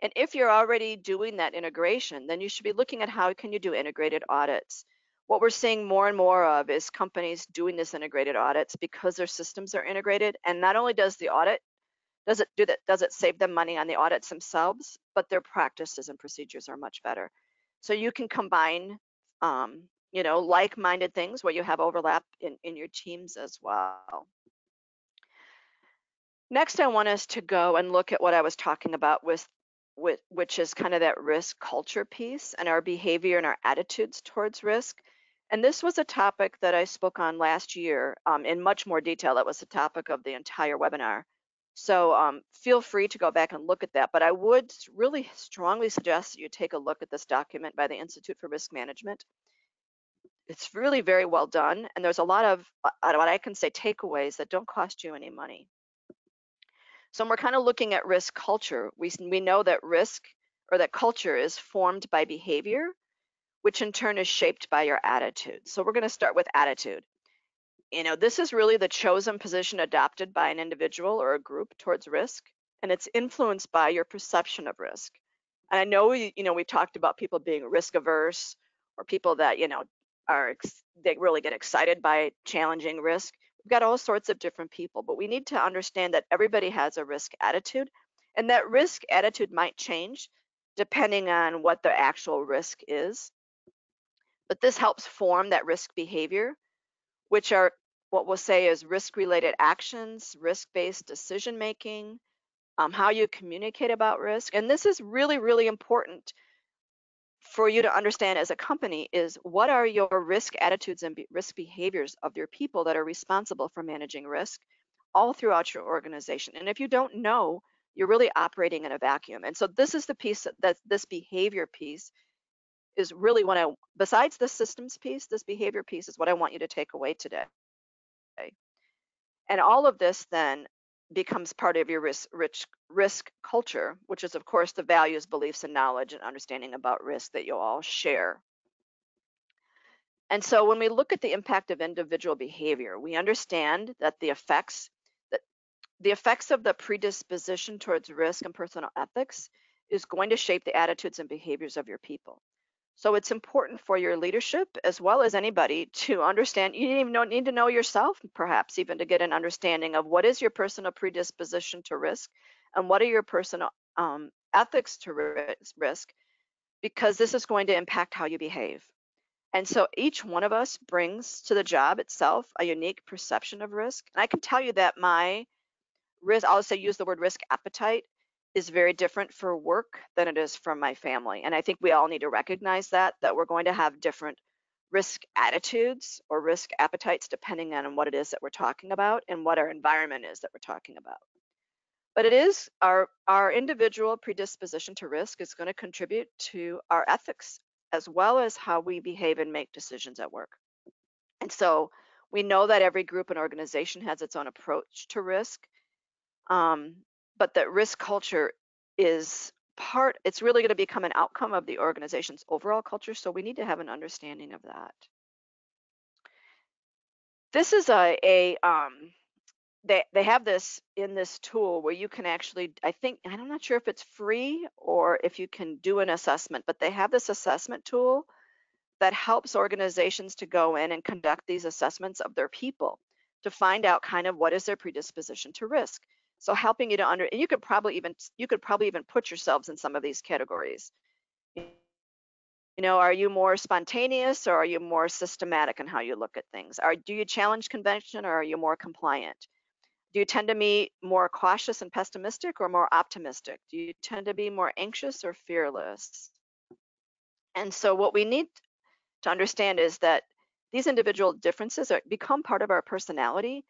And if you're already doing that integration, then you should be looking at how can you do integrated audits. What we're seeing more and more of is companies doing this integrated audits because their systems are integrated. And not only does the audit does it save them money on the audits themselves, but their practices and procedures are much better. So you can combine, like-minded things where you have overlap in your teams as well. Next, I want us to go and look at what I was talking about which is kind of that risk culture piece and our behavior and our attitudes towards risk. And this was a topic that I spoke on last year in much more detail. That was the topic of the entire webinar. So feel free to go back and look at that. But I would really strongly suggest that you take a look at this document by the Institute for Risk Management. It's really very well done. And there's a lot of what I can say takeaways that don't cost you any money. So when we're kind of looking at risk culture, we know that risk, or that culture, is formed by behavior, which in turn is shaped by your attitude. So we're going to start with attitude. This is really the chosen position adopted by an individual or a group towards risk, and it's influenced by your perception of risk. And I know we talked about people being risk averse, or people that they really get excited by challenging risk. We've got all sorts of different people, but we need to understand that everybody has a risk attitude, and that risk attitude might change depending on what the actual risk is. But this helps form that risk behavior, which are what we'll say is risk-related actions, risk-based decision making, how you communicate about risk. And this is really, really important for you to understand as a company, is what are your risk attitudes and risk behaviors of your people that are responsible for managing risk all throughout your organization. And if you don't know, you're really operating in a vacuum. And so this is the piece that this behavior piece is really what besides the systems piece, this behavior piece is what I want you to take away today. And all of this then becomes part of your risk culture, which is, of course, the values, beliefs, and knowledge and understanding about risk that you all share. And so when we look at the impact of individual behavior, we understand that the effects of the predisposition towards risk and personal ethics is going to shape the attitudes and behaviors of your people. So it's important for your leadership, as well as anybody, to understand. You even need to know yourself, perhaps even to get an understanding of what is your personal predisposition to risk and what are your personal ethics to risk, because this is going to impact how you behave. And so each one of us brings to the job itself a unique perception of risk. And I can tell you that my risk, I'll say use the word risk appetite, is very different for work than it is from my family. And I think we all need to recognize that we're going to have different risk attitudes or risk appetites depending on what it is that we're talking about and what our environment is that we're talking about. But it is our individual predisposition to risk is going to contribute to our ethics, as well as how we behave and make decisions at work. And so we know that every group and organization has its own approach to risk. But that risk culture is it's really going to become an outcome of the organization's overall culture. So we need to have an understanding of that. This is they have this in this tool where you can actually, I'm not sure if it's free or if you can do an assessment, but they have this assessment tool that helps organizations to go in and conduct these assessments of their people to find out kind of what is their predisposition to risk. So helping you to and you could probably even put yourselves in some of these categories. Are you more spontaneous, or are you more systematic in how you look at things? Do you challenge convention, or are you more compliant? Do you tend to be more cautious and pessimistic, or more optimistic? Do you tend to be more anxious or fearless? And so what we need to understand is that these individual differences become part of our personality,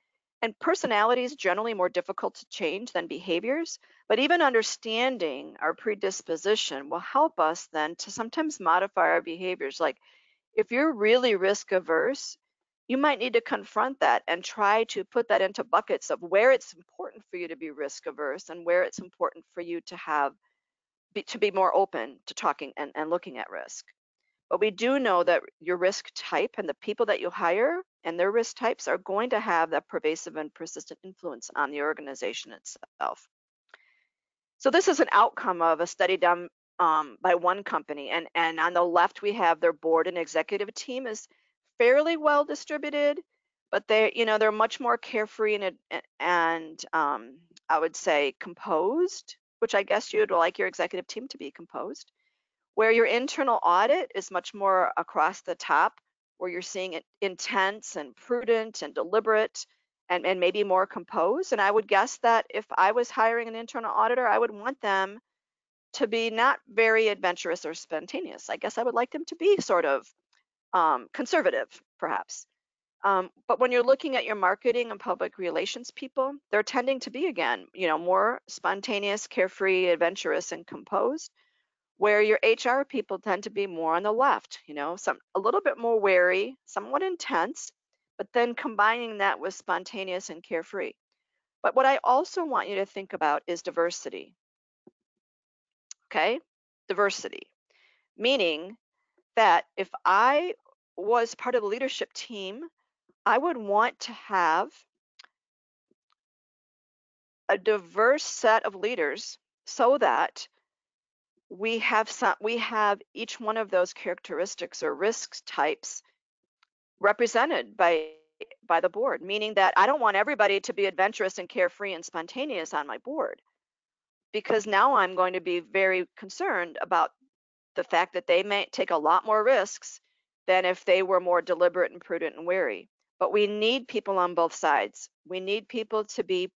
and personality is generally more difficult to change than behaviors. But even understanding our predisposition will help us then to sometimes modify our behaviors. Like if you're really risk averse, you might need to confront that and try to put that into buckets of where it's important for you to be risk averse and where it's important for you to be more open to talking and looking at risk. But we do know that your risk type and the people that you hire and their risk types are going to have that pervasive and persistent influence on the organization itself. So this is an outcome of a study done by one company. And on the left, we have their board and executive team is fairly well distributed, but they're much more carefree and I would say composed, which I guess you'd like your executive team to be composed. Where your internal audit is much more across the top, where you're seeing it intense and prudent and deliberate and maybe more composed. And I would guess that if I was hiring an internal auditor, I would want them to be not very adventurous or spontaneous. I guess I would like them to be sort of conservative, perhaps. But when you're looking at your marketing and public relations people, they're tending to be, again, more spontaneous, carefree, adventurous, and composed, where your HR people tend to be more on the left, a little bit more wary, somewhat intense, but then combining that with spontaneous and carefree. But what I also want you to think about is diversity. Okay? Diversity. Meaning that if I was part of the leadership team I would want to have a diverse set of leaders so that we have each one of those characteristics or risk types represented by the board, meaning that I don't want everybody to be adventurous and carefree and spontaneous on my board, because now I'm going to be very concerned about the fact that they may take a lot more risks than if they were more deliberate and prudent and wary. But we need people on both sides. We need people to be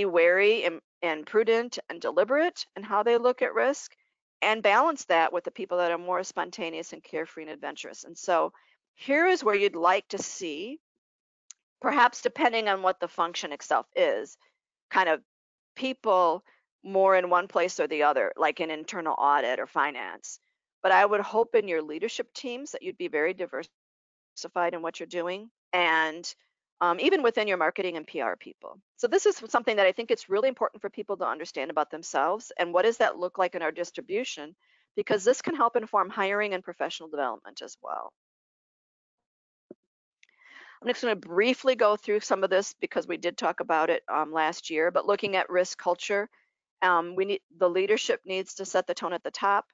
wary and prudent and deliberate in how they look at risk, and balance that with the people that are more spontaneous and carefree and adventurous. And so here is where you'd like to see, perhaps depending on what the function itself is, kind of people more in one place or the other, like in internal audit or finance. But I would hope in your leadership teams that you'd be very diversified in what you're doing, and even within your marketing and PR people. So this is something that I think it's really important for people to understand about themselves, and what does that look like in our distribution, because this can help inform hiring and professional development as well. I'm just going to briefly go through some of this because we did talk about it last year, but looking at risk culture, the leadership needs to set the tone at the top.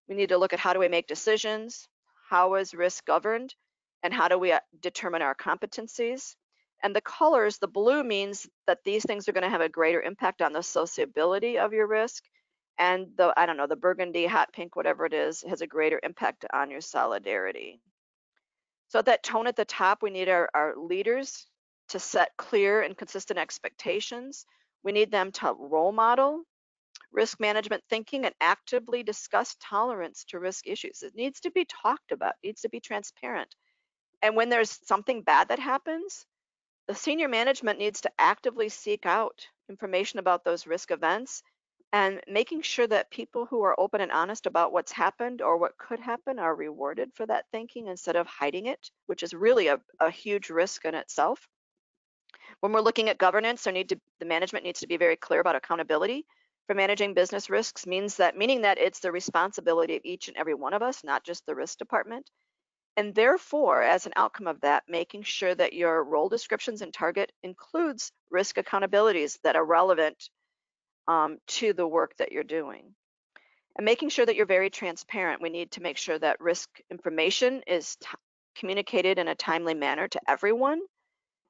We need to look at how do we make decisions, how is risk governed, and how do we determine our competencies. And the colors, the blue means that these things are going to have a greater impact on the sociability of your risk, and the, I don't know, the burgundy, hot pink, whatever it is, has a greater impact on your solidarity. So that tone at the top, we need our leaders to set clear and consistent expectations. We need them to role model risk management thinking and actively discuss tolerance to risk issues. It needs to be talked about, needs to be transparent. And when there's something bad that happens, the senior management needs to actively seek out information about those risk events, and making sure that people who are open and honest about what's happened or what could happen are rewarded for that thinking instead of hiding it, which is really a huge risk in itself. When we're looking at governance, the management needs to be very clear about accountability for managing business risks, meaning that it's the responsibility of each and every one of us, not just the risk department. And therefore, as an outcome of that, making sure that your role descriptions and target includes risk accountabilities that are relevant to the work that you're doing. And making sure that you're very transparent. We need to make sure that risk information is communicated in a timely manner to everyone,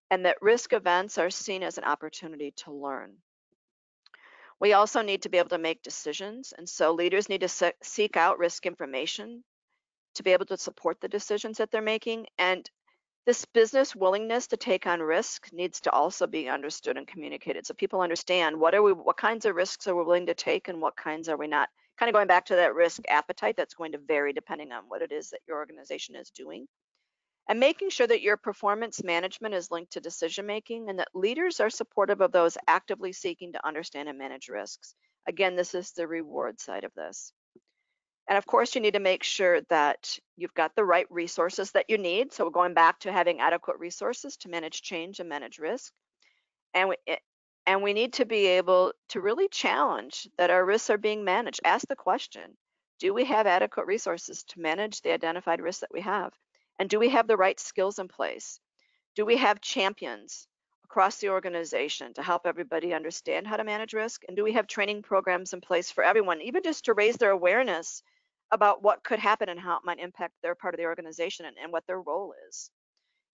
and that risk events are seen as an opportunity to learn. We also need to be able to make decisions, and so leaders need to seek out risk information to be able to support the decisions that they're making. And this business willingness to take on risk needs to also be understood and communicated, so people understand what kinds of risks are we willing to take and what kinds are we not. Kind of going back to that risk appetite that's going to vary depending on what it is that your organization is doing. And making sure that your performance management is linked to decision making, and that leaders are supportive of those actively seeking to understand and manage risks. Again, this is the reward side of this. And of course, you need to make sure that you've got the right resources that you need. So we're going back to having adequate resources to manage change and manage risk. And we need to be able to really challenge that our risks are being managed. Ask the question, do we have adequate resources to manage the identified risks that we have? And do we have the right skills in place? Do we have champions across the organization to help everybody understand how to manage risk? And do we have training programs in place for everyone, even just to raise their awareness about what could happen and how it might impact their part of the organization, and what their role is?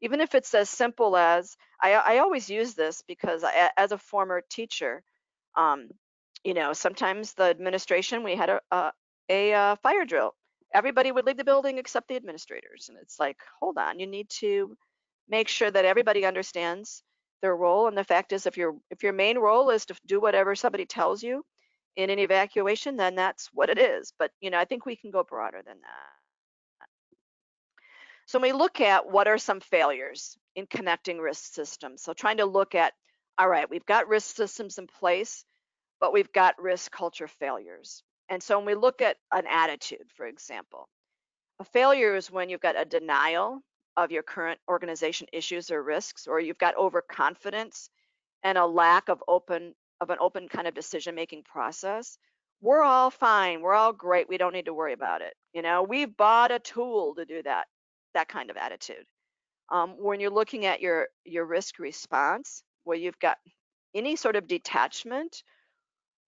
Even if it's as simple as, I always use this because as a former teacher, um, sometimes the administration, we had a fire drill. Everybody would leave the building except the administrators. And it's like, hold on, you need to make sure that everybody understands their role. And the fact is, if your main role is to do whatever somebody tells you in an evacuation, then that's what it is. But I think we can go broader than that. So when we look at what are some failures in connecting risk systems, so trying to look at, all right, we've got risk systems in place, but we've got risk culture failures. And so when we look at an attitude, for example, a failure is when you've got a denial of your current organization issues or risks, or you've got overconfidence and a lack of an open kind of decision-making process. We're all fine. We're all great. We don't need to worry about it. We bought a tool to do that kind of attitude. When you're looking at your risk response, where you've got any sort of detachment,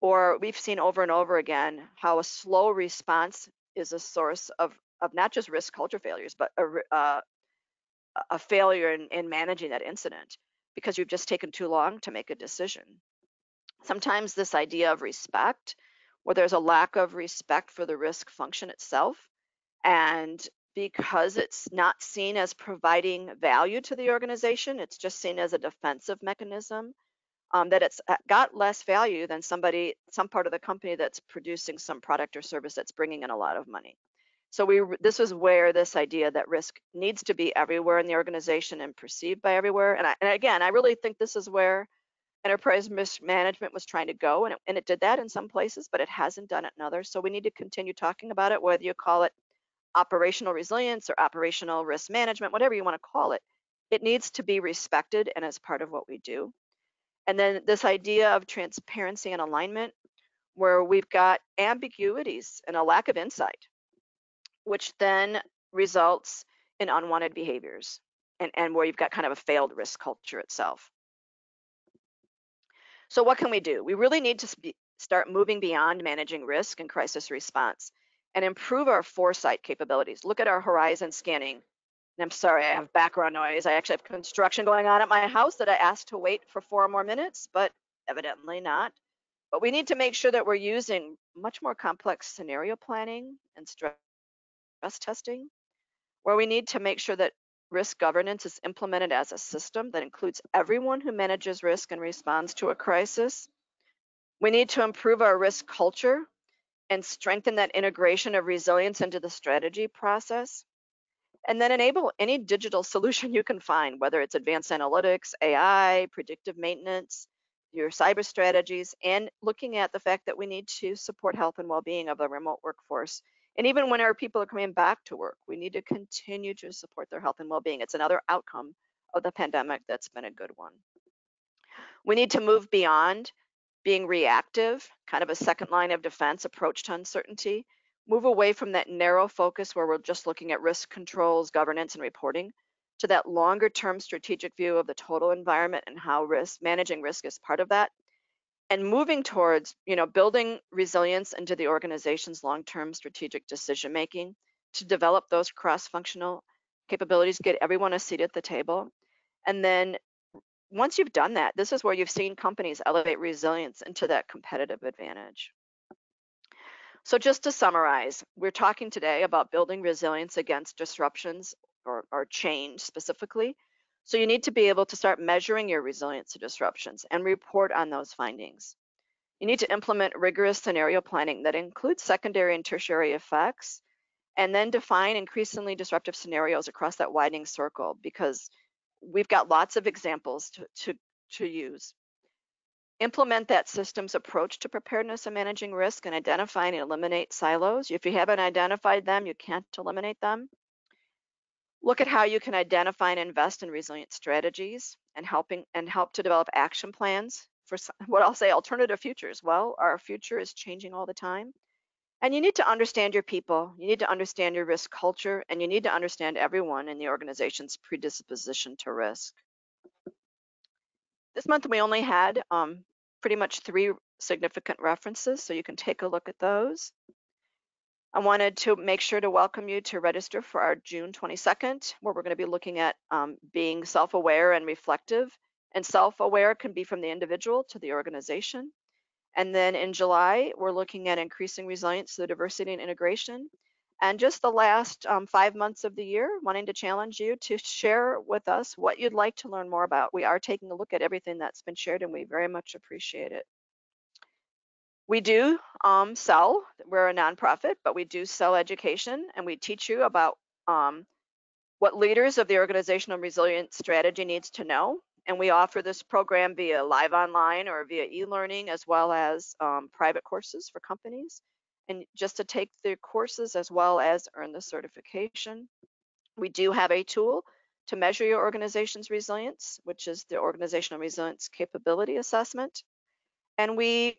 or we've seen over and over again how a slow response is a source of not just risk culture failures, but a failure in managing that incident because you've just taken too long to make a decision. Sometimes this idea of respect, where there's a lack of respect for the risk function itself, and because it's not seen as providing value to the organization, it's just seen as a defensive mechanism, that it's got less value than some part of the company that's producing some product or service that's bringing in a lot of money. So this is where this idea that risk needs to be everywhere in the organization and perceived by everywhere. And again, I really think this is where enterprise risk management was trying to go, and it did that in some places, but it hasn't done it in others. So we need to continue talking about it, whether you call it operational resilience or operational risk management, whatever you want to call it. It needs to be respected and as part of what we do. And then this idea of transparency and alignment, where we've got ambiguities and a lack of insight, which then results in unwanted behaviors, and where you've got kind of a failed risk culture itself. So what can we do? We really need to start moving beyond managing risk and crisis response and improve our foresight capabilities. Look at our horizon scanning. And I'm sorry, I have background noise. I actually have construction going on at my house that I asked to wait for 4 more minutes, but evidently not. But we need to make sure that we're using much more complex scenario planning and stress testing, where we need to make sure that risk governance is implemented as a system that includes everyone who manages risk and responds to a crisis. We need to improve our risk culture and strengthen that integration of resilience into the strategy process. And then enable any digital solution you can find, whether it's advanced analytics, AI, predictive maintenance, your cyber strategies, and looking at the fact that we need to support health and well-being of a remote workforce. And even when our people are coming back to work, we need to continue to support their health and well-being. It's another outcome of the pandemic that's been a good one. We need to move beyond being reactive, kind of a second line of defense approach to uncertainty, move away from that narrow focus where we're just looking at risk controls, governance, and reporting, to that longer term strategic view of the total environment and how managing risk is part of that, and moving towards, building resilience into the organization's long-term strategic decision making to develop those cross-functional capabilities, get everyone a seat at the table. And then once you've done that, this is where you've seen companies elevate resilience into that competitive advantage. So just to summarize, we're talking today about building resilience against disruptions or change specifically. So you need to be able to start measuring your resilience to disruptions and report on those findings. You need to implement rigorous scenario planning that includes secondary and tertiary effects, and then define increasingly disruptive scenarios across that widening circle, because we've got lots of examples to use. Implement that systems approach to preparedness and managing risk, and identify and eliminate silos. If you haven't identified them, you can't eliminate them. Look at how you can identify and invest in resilient strategies and help to develop action plans for what I'll say alternative futures. Well, our future is changing all the time. And you need to understand your people, you need to understand your risk culture, and you need to understand everyone in the organization's predisposition to risk. This month we only had pretty much 3 significant references, so you can take a look at those. I wanted to make sure to welcome you to register for our June 22nd, where we're going to be looking at being self-aware and reflective. And self-aware can be from the individual to the organization. And then in July, we're looking at increasing resilience through diversity and integration. And just the last 5 months of the year, wanting to challenge you to share with us what you'd like to learn more about. We are taking a look at everything that's been shared, and we very much appreciate it. We do sell, we're a nonprofit, but we do sell education, and we teach you about what leaders of the organizational resilience strategy needs to know. And we offer this program via live online or via e-learning, as well as private courses for companies. And just to take the courses as well as earn the certification. We do have a tool to measure your organization's resilience, which is the Organizational Resilience Capability Assessment. And we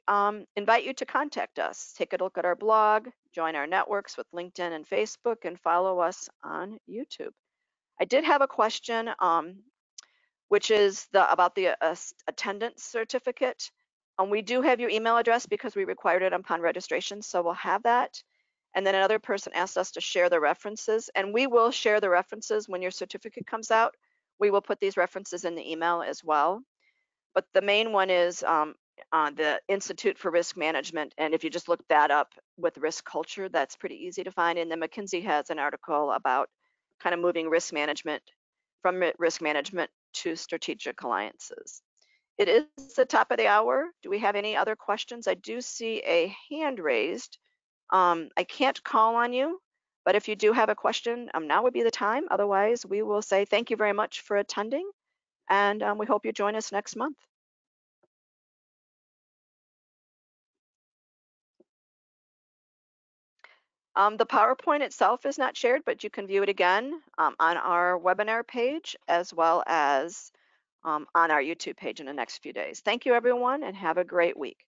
invite you to contact us. Take a look at our blog, join our networks with LinkedIn and Facebook, and follow us on YouTube. I did have a question, which is about the attendance certificate. We do have your email address because we required it upon registration, so we'll have that. And then another person asked us to share the references, and we will share the references when your certificate comes out. We will put these references in the email as well. But the main one is the Institute for Risk Management. And if you just look that up with risk culture, that's pretty easy to find. And then McKinsey has an article about kind of moving risk management from risk management to strategic alliances. It is the top of the hour. Do we have any other questions? I do see a hand raised. I can't call on you, but if you do have a question, now would be the time. Otherwise, we will say thank you very much for attending, and we hope you join us next month. The PowerPoint itself is not shared, but you can view it again on our webinar page as well as on our YouTube page in the next few days. Thank you, everyone, and have a great week.